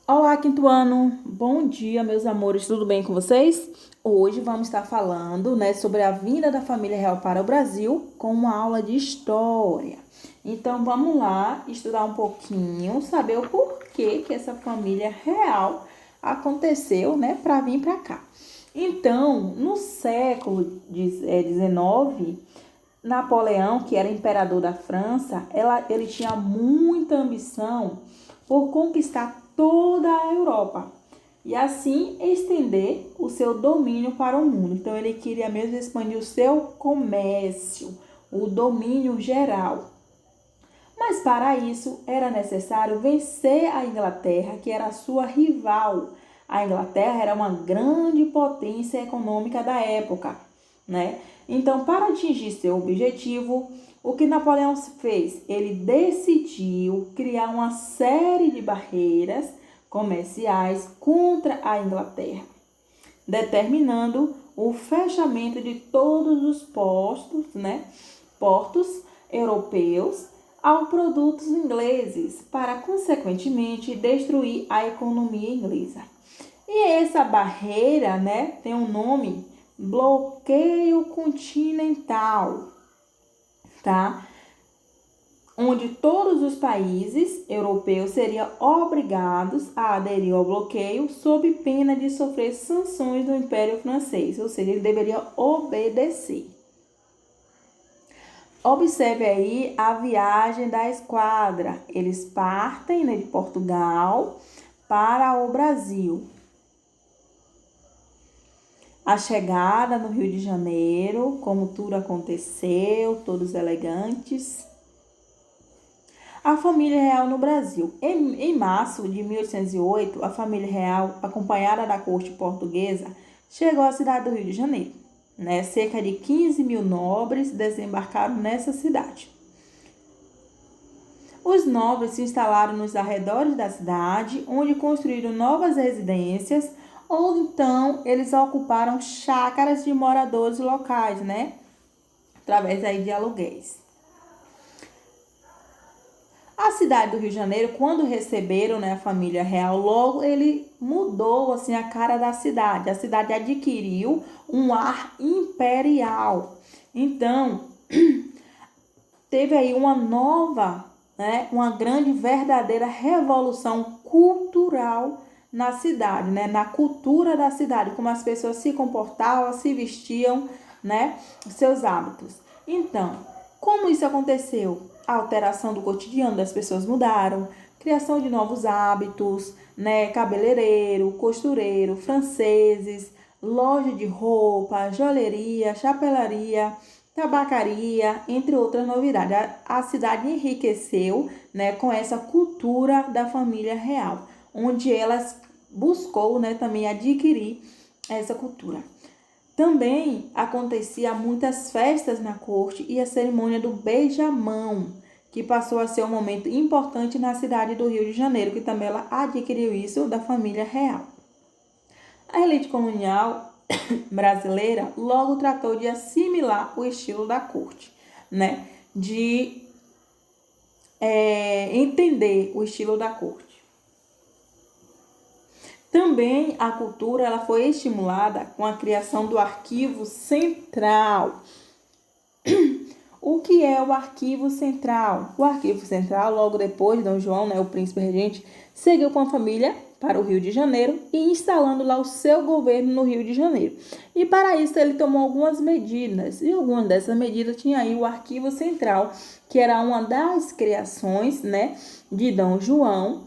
Olá, quinto ano. Bom dia, meus amores. Tudo bem com vocês? Hoje vamos estar falando, sobre a vinda da família real para o Brasil com uma aula de história. Então, vamos lá estudar um pouquinho, saber o porquê que essa família real aconteceu, para vir para cá. Então, no século XIX, Napoleão, que era imperador da França, ele tinha muita ambição por conquistar toda a Europa e assim estender o seu domínio para o mundo. Então ele queria mesmo expandir o seu comércio, o domínio geral. Mas para isso era necessário vencer a Inglaterra, que era a sua rival. A Inglaterra era uma grande potência econômica da época, né? Então, para atingir seu objetivo, o que Napoleão fez? Ele decidiu criar uma série de barreiras comerciais contra a Inglaterra, determinando o fechamento de todos os portos europeus aos produtos ingleses, para consequentemente destruir a economia inglesa. E essa barreira, tem um nome: bloqueio continental, tá? Onde todos os países europeus seriam obrigados a aderir ao bloqueio sob pena de sofrer sanções do Império Francês, ou seja, ele deveria obedecer. Observe aí a viagem da esquadra. Eles partem, de Portugal para o Brasil. A chegada no Rio de Janeiro, como tudo aconteceu, todos elegantes. A família real no Brasil. Em março de 1808, a família real, acompanhada da corte portuguesa, chegou à cidade do Rio de Janeiro. Cerca de 15 mil nobres desembarcaram nessa cidade. Os nobres se instalaram nos arredores da cidade, onde construíram novas residências, ou então eles ocuparam chácaras de moradores locais, através aí de aluguéis. A cidade do Rio de Janeiro, quando receberam, a família real, logo ele mudou assim a cara da cidade. A cidade adquiriu um ar imperial. Então, teve aí uma nova, uma grande, verdadeira revolução cultural na cidade, na cultura da cidade, como as pessoas se comportavam, se vestiam, seus hábitos. Então, como isso aconteceu? A alteração do cotidiano das pessoas mudaram, criação de novos hábitos, cabeleireiro, costureiro, franceses, loja de roupa, joalheria, chapelaria, tabacaria, entre outras novidades. A cidade enriqueceu, com essa cultura da família real, onde elas buscou, também adquirir essa cultura. Também acontecia muitas festas na corte e a cerimônia do beijamão, que passou a ser um momento importante na cidade do Rio de Janeiro, que também ela adquiriu isso da família real. A elite colonial brasileira logo tratou de assimilar o estilo da corte, de entender o estilo da corte. Também a cultura ela foi estimulada com a criação do Arquivo Central. O que é o Arquivo Central? O Arquivo Central, logo depois, Dom João, o príncipe regente, seguiu com a família para o Rio de Janeiro e instalando lá o seu governo no Rio de Janeiro. E para isso ele tomou algumas medidas, e algumas dessas medidas tinha aí o Arquivo Central, que era uma das criações, de Dom João,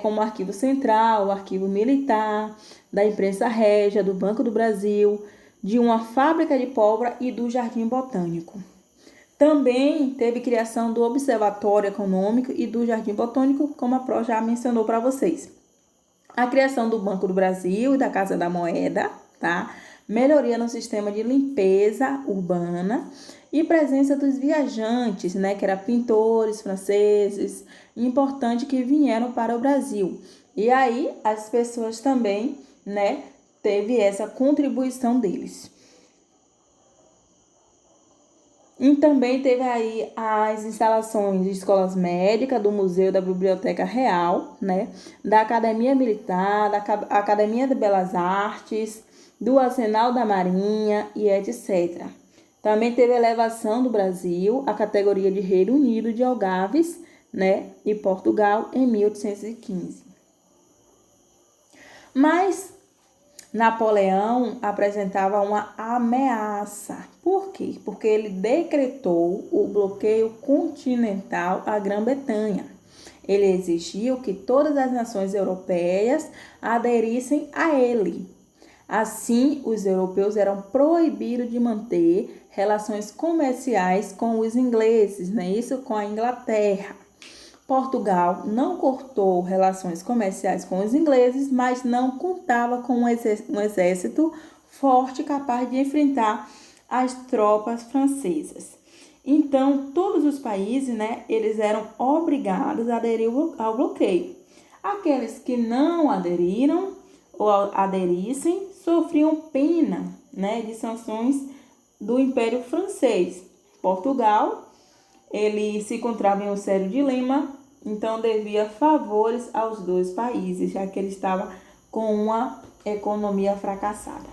como o Arquivo Central, o Arquivo Militar, da Imprensa Régia, do Banco do Brasil, de uma fábrica de pólvora e do Jardim Botânico. Também teve criação do Observatório Econômico e do Jardim Botânico, como a Pro já mencionou para vocês. A criação do Banco do Brasil e da Casa da Moeda, tá? Melhoria no sistema de limpeza urbana e presença dos viajantes, que eram pintores franceses, importante que vieram para o Brasil. E aí as pessoas também, teve essa contribuição deles. E também teve aí as instalações de escolas médicas, do Museu da Biblioteca Real, né? Da Academia Militar, da Academia de Belas Artes, do Arsenal da Marinha e etc. Também teve elevação do Brasil à categoria de Reino Unido de Algarves, né? E Portugal em 1815. Mas Napoleão apresentava uma ameaça. Por quê? Porque ele decretou o bloqueio continental à Grã-Bretanha. Ele exigiu que todas as nações europeias aderissem a ele. Assim, os europeus eram proibidos de manter relações comerciais com os ingleses, né? Isso com a Inglaterra. Portugal não cortou relações comerciais com os ingleses, mas não contava com um exército forte capaz de enfrentar as tropas francesas. Então, todos os países, né, eles eram obrigados a aderir ao bloqueio. Aqueles que não aderiram ou aderissem sofriam pena, né, de sanções do Império Francês. Portugal, ele se encontrava em um sério dilema, então devia favores aos dois países, já que ele estava com uma economia fracassada.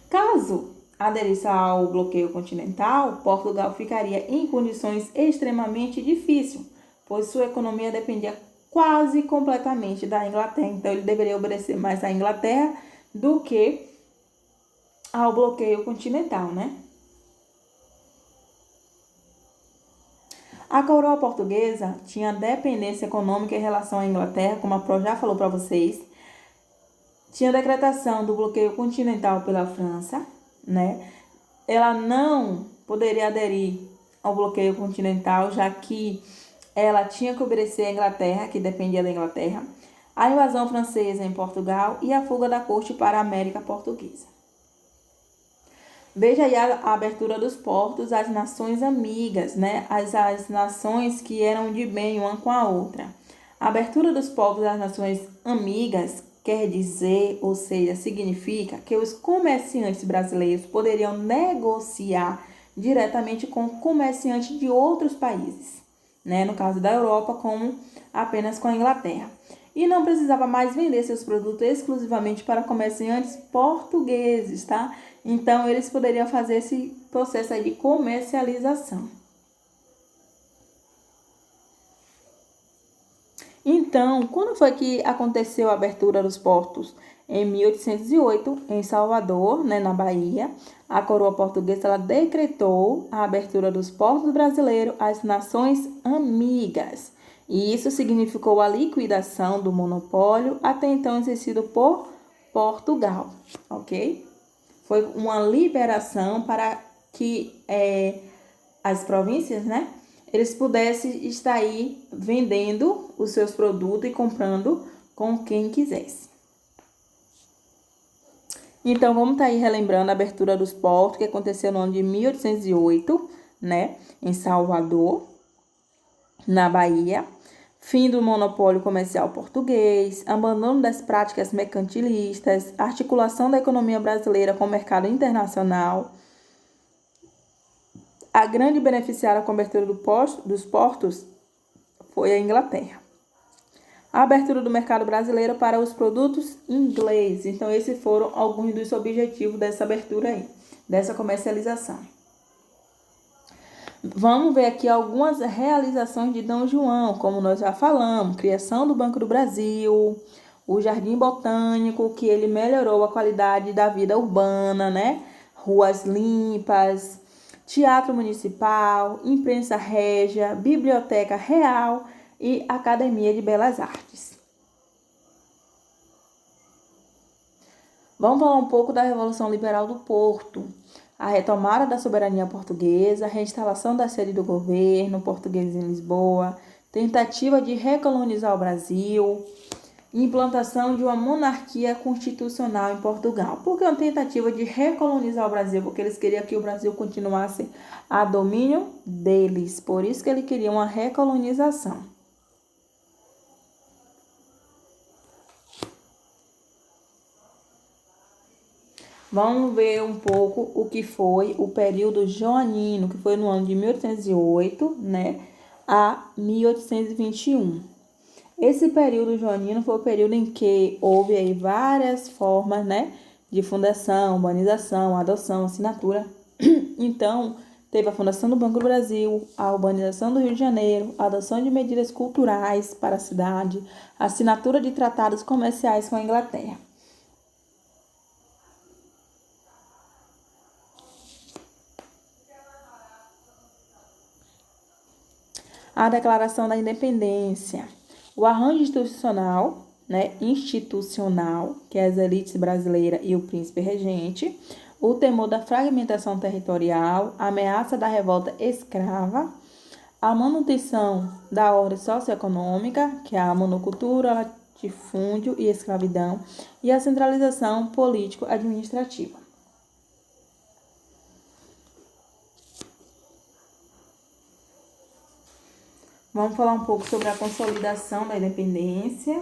Caso aderisse ao bloqueio continental, Portugal ficaria em condições extremamente difíceis, pois sua economia dependia quase completamente da Inglaterra. Então, ele deveria obedecer mais à Inglaterra do que ao bloqueio continental, né? A coroa portuguesa tinha dependência econômica em relação à Inglaterra, como a Pro já falou para vocês. Tinha decretação do bloqueio continental pela França, né? Ela não poderia aderir ao bloqueio continental, já que ela tinha que obedecer à Inglaterra, que dependia da Inglaterra, a invasão francesa em Portugal e a fuga da corte para a América Portuguesa. Veja aí a abertura dos portos às nações amigas, né? As nações que eram de bem uma com a outra. A abertura dos povos às nações amigas quer dizer, ou seja, significa que os comerciantes brasileiros poderiam negociar diretamente com comerciantes de outros países, né? No caso da Europa, como apenas com a Inglaterra. E não precisava mais vender seus produtos exclusivamente para comerciantes portugueses, tá? Então, eles poderiam fazer esse processo aí de comercialização. Então, quando foi que aconteceu a abertura dos portos? Em 1808, em Salvador, né, na Bahia, a coroa portuguesa ela decretou a abertura dos portos brasileiros às nações amigas. E isso significou a liquidação do monopólio até então exercido por Portugal, ok? Foi uma liberação para que as províncias, né, eles pudessem estar aí vendendo os seus produtos e comprando com quem quisesse. Então, vamos estar aí relembrando a abertura dos portos que aconteceu no ano de 1808, né, em Salvador, na Bahia. Fim do monopólio comercial português, abandono das práticas mercantilistas, articulação da economia brasileira com o mercado internacional. A grande beneficiária com a abertura dos portos foi a Inglaterra. A abertura do mercado brasileiro para os produtos ingleses. Então, esses foram alguns dos objetivos dessa abertura aí, dessa comercialização. Vamos ver aqui algumas realizações de Dom João, como nós já falamos, criação do Banco do Brasil, o Jardim Botânico, que ele melhorou a qualidade da vida urbana, né? Ruas limpas, Teatro Municipal, Imprensa Régia, Biblioteca Real e Academia de Belas Artes. Vamos falar um pouco da Revolução Liberal do Porto. A retomada da soberania portuguesa, a reinstalação da sede do governo português em Lisboa, tentativa de recolonizar o Brasil, implantação de uma monarquia constitucional em Portugal. Por que uma tentativa de recolonizar o Brasil? Porque eles queriam que o Brasil continuasse a domínio deles. Por isso que eles queriam uma recolonização. Vamos ver um pouco o que foi o período joanino, que foi no ano de 1808, né, a 1821. Esse período joanino foi o período em que houve aí várias formas, né, de fundação, urbanização, adoção, assinatura. Então, teve a fundação do Banco do Brasil, a urbanização do Rio de Janeiro, a adoção de medidas culturais para a cidade, a assinatura de tratados comerciais com a Inglaterra. A Declaração da Independência, o arranjo institucional, que é as elites brasileiras e o príncipe regente, o temor da fragmentação territorial, a ameaça da revolta escrava, a manutenção da ordem socioeconômica, que é a monocultura, latifúndio e escravidão, e a centralização político-administrativa. Vamos falar um pouco sobre a consolidação da independência.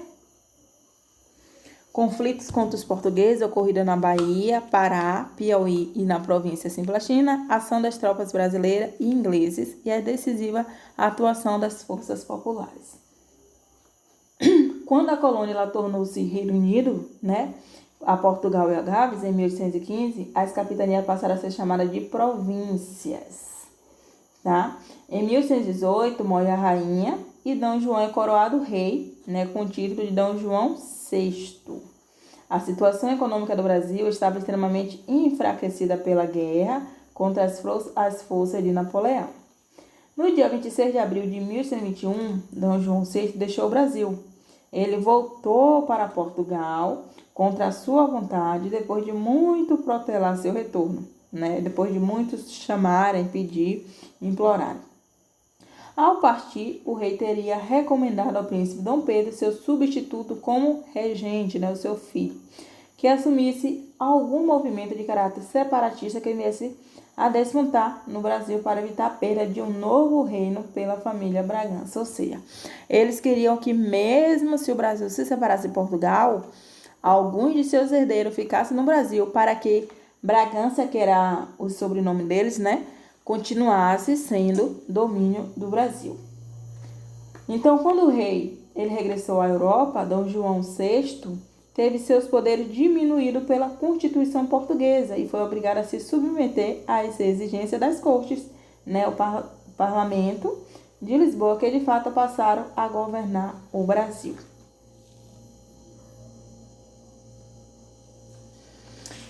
Conflitos contra os portugueses ocorridos na Bahia, Pará, Piauí e na província Simplatina, ação das tropas brasileiras e ingleses e a decisiva atuação das forças populares. Quando a colônia ela tornou-se Reino Unido, né, a Portugal e a Gales, em 1815, as capitanias passaram a ser chamadas de províncias. Tá? Em 1818, morre a rainha e D. João é coroado rei, né, com o título de D. João VI. A situação econômica do Brasil estava extremamente enfraquecida pela guerra contra as forças de Napoleão. No dia 26 de abril de 1821, D. João VI deixou o Brasil. Ele voltou para Portugal contra a sua vontade, depois de muito protelar seu retorno, né? Depois de muitos chamarem, pedir, implorarem. Ao partir, o rei teria recomendado ao príncipe Dom Pedro, seu substituto como regente, né, o seu filho, que assumisse algum movimento de caráter separatista que viesse a desmontar no Brasil para evitar a perda de um novo reino pela família Bragança. Ou seja, eles queriam que mesmo se o Brasil se separasse de Portugal, alguns de seus herdeiros ficassem no Brasil para que Bragança, que era o sobrenome deles, né, continuasse sendo domínio do Brasil. Então, quando o rei ele regressou à Europa, D. João VI teve seus poderes diminuídos pela Constituição Portuguesa e foi obrigado a se submeter a essa exigência das cortes, né, o parlamento de Lisboa, que de fato passaram a governar o Brasil.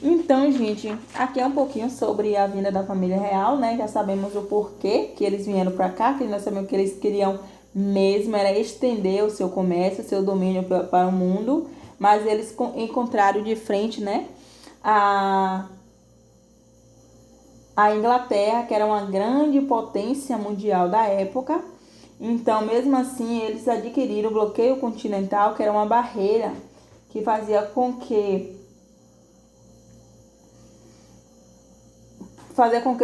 Então, gente, aqui é um pouquinho sobre a vinda da família real, né? Já sabemos o porquê que eles vieram para cá, que nós sabemos que eles queriam mesmo era estender o seu comércio, o seu domínio para o mundo, mas eles encontraram de frente, né, a Inglaterra, que era uma grande potência mundial da época. Então, mesmo assim, eles adquiriram o bloqueio continental, que era uma barreira que fazia com que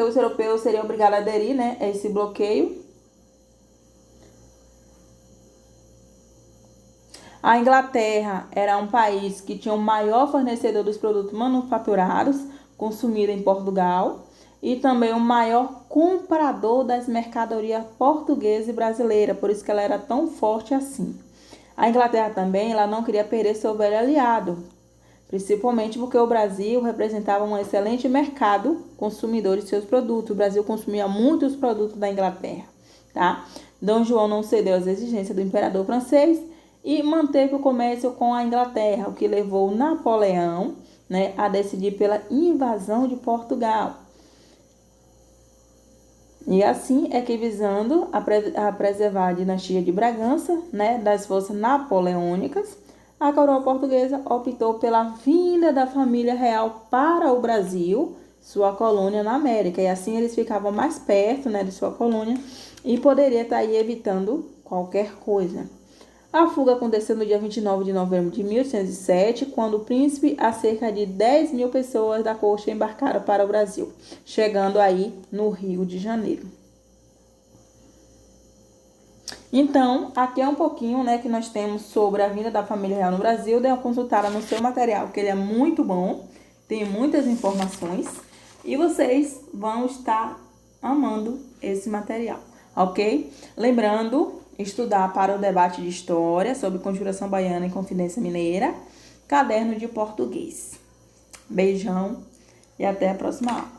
os europeus seriam obrigados a aderir, né, a esse bloqueio. A Inglaterra era um país que tinha o maior fornecedor dos produtos manufaturados consumidos em Portugal e também o maior comprador das mercadorias portuguesas e brasileiras, por isso que ela era tão forte assim. A Inglaterra também ela não queria perder seu velho aliado, principalmente porque o Brasil representava um excelente mercado consumidor de seus produtos. O Brasil consumia muitos produtos da Inglaterra, tá? D. João não cedeu às exigências do imperador francês e manteve o comércio com a Inglaterra, o que levou Napoleão, né, a decidir pela invasão de Portugal. E assim é que, visando a preservar a dinastia de Bragança, né, das forças napoleônicas, a coroa portuguesa optou pela vinda da família real para o Brasil, sua colônia na América. E assim eles ficavam mais perto, né, de sua colônia e poderia estar aí evitando qualquer coisa. A fuga aconteceu no dia 29 de novembro de 1807, quando o príncipe e cerca de 10 mil pessoas da corte embarcaram para o Brasil, chegando aí no Rio de Janeiro. Então, aqui é um pouquinho, né, que nós temos sobre a vinda da família real no Brasil. Dê uma consultada no seu material, que ele é muito bom, tem muitas informações e vocês vão estar amando esse material, ok? Lembrando, estudar para o debate de história sobre Conjuração Baiana e Confidência Mineira, caderno de português. Beijão e até a próxima aula.